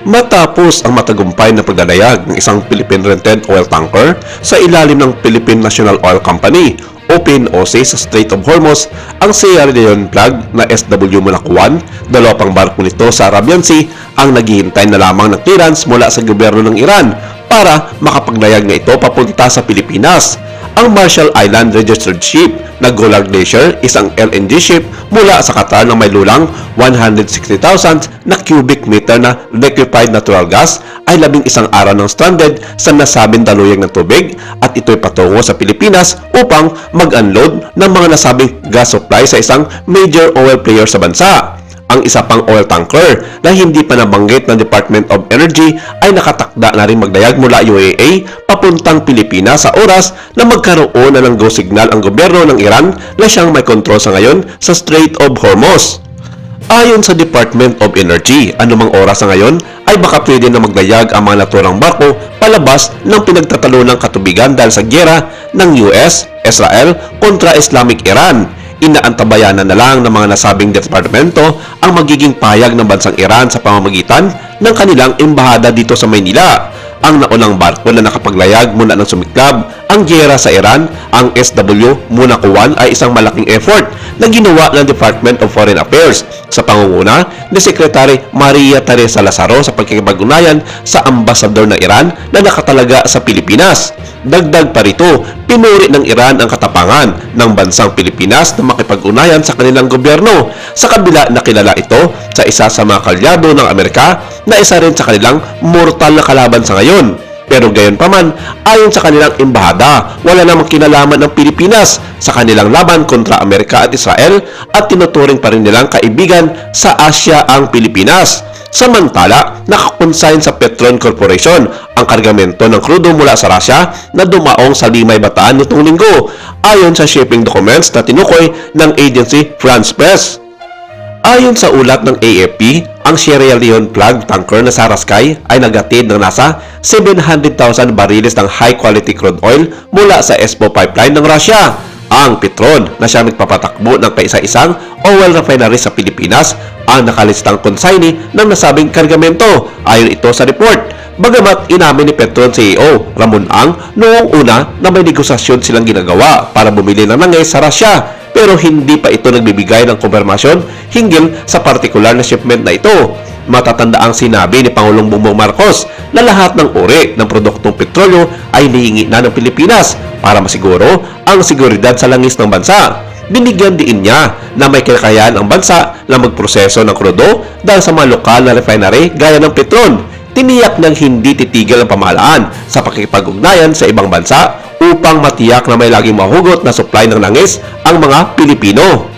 Matapos ang matagumpay na paglalayag ng isang Philippine-rented oil tanker sa ilalim ng Philippine National Oil Company o PNOC sa Strait of Hormuz, ang Sierra Leone flag na SW Mulakuan, dalawa pang barko nito sa Arabian Sea ang naghihintay na lamang ng clearance mula sa gobyerno ng Iran para makapaglayag na ito papunta sa Pilipinas. Ang Marshall Island Registered Ship na Golar Glacier, isang LNG ship mula sa Qatar na may lulang 160,000 na cubic meter na liquefied natural gas ay 11 araw ng stranded sa nasabing daluyag ng tubig at ito'y patungo sa Pilipinas upang mag-unload ng mga nasabing gas supply sa isang major oil player sa bansa. Ang isa pang oil tanker na hindi pa nabanggit ng Department of Energy ay nakatakda na rin maglayag mula UAE papuntang Pilipinas sa oras na magkaroon na ng go signal ang gobyerno ng Iran na siyang may kontrol sa ngayon sa Strait of Hormuz. Ayon sa Department of Energy, anumang oras sa ngayon ay baka pwede na maglayag ang mga naturang barko palabas ng pinagtatalo ng katubigan dahil sa gyera ng US, Israel kontra Islamic Iran. Inaantabayanan na lang ng mga nasabing departamento ang magiging payag ng bansang Iran sa pamamagitan ng kanilang embahada dito sa Maynila. Ang naunang barko na nakapaglayag mula ng sumiklab ang gyera sa Iran, ang SW Mulakuan, ay isang malaking effort na ginawa ng Department of Foreign Affairs sa pangunguna ni Secretary Maria Teresa Lazaro sa pagkikipag-ugnayan sa ambasador ng Iran na nakatalaga sa Pilipinas. Dagdag pa rito, pinuri ng Iran ang katapangan ng bansang Pilipinas na makipag-ugnayan sa kanilang gobyerno sa kabila na kilala ito sa isa sa mga kalyado ng Amerika na isa rin sa kanilang mortal na kalaban sa ngayon. Pero gayon pa man, ayon sa kanilang embahada, wala namang kinalaman ng Pilipinas sa kanilang laban kontra Amerika at Israel at tinuturing pa rin nilang kaibigan sa Asya ang Pilipinas. Samantala, nakakonsign sa Petron Corporation ang kargamento ng krudo mula sa Russia na dumaong sa Limay, Bataan nitong linggo, ayon sa shipping documents na tinukoy ng agency France Press. Ayon sa ulat ng AFP, ang Sierra Leone flag tanker na Saraskay ay naghatid ng nasa 700,000 bariles ng high-quality crude oil mula sa ESPO pipeline ng Russia. Ang Petron na siyang nagpapatakbo ng kaisa-isang oil refinery sa Pilipinas ang nakalistang consignee ng nasabing kargamento, ayon ito sa report. Bagamat inamin ni Petron CEO Ramon Ang noong una na may negosasyon silang ginagawa para bumili ng langis sa Russia, pero hindi pa ito nagbibigay ng kumpirmasyon hinggil sa partikular na shipment na ito. Matatanda ang sinabi ni Pangulong Bongbong Marcos na lahat ng uri ng produktong petrolyo ay hihingi na ng Pilipinas para masiguro ang seguridad sa langis ng bansa. Binigyan din niya na may kakayahan ang bansa na magproseso ng krudo dahil sa mga lokal na refinery gaya ng Petron. Tiniyak ng hindi titigil ang pamahalaan sa pakikipag-ugnayan sa ibang bansa upang matiyak na may laging mahugot na supply ng langis ang mga Pilipino.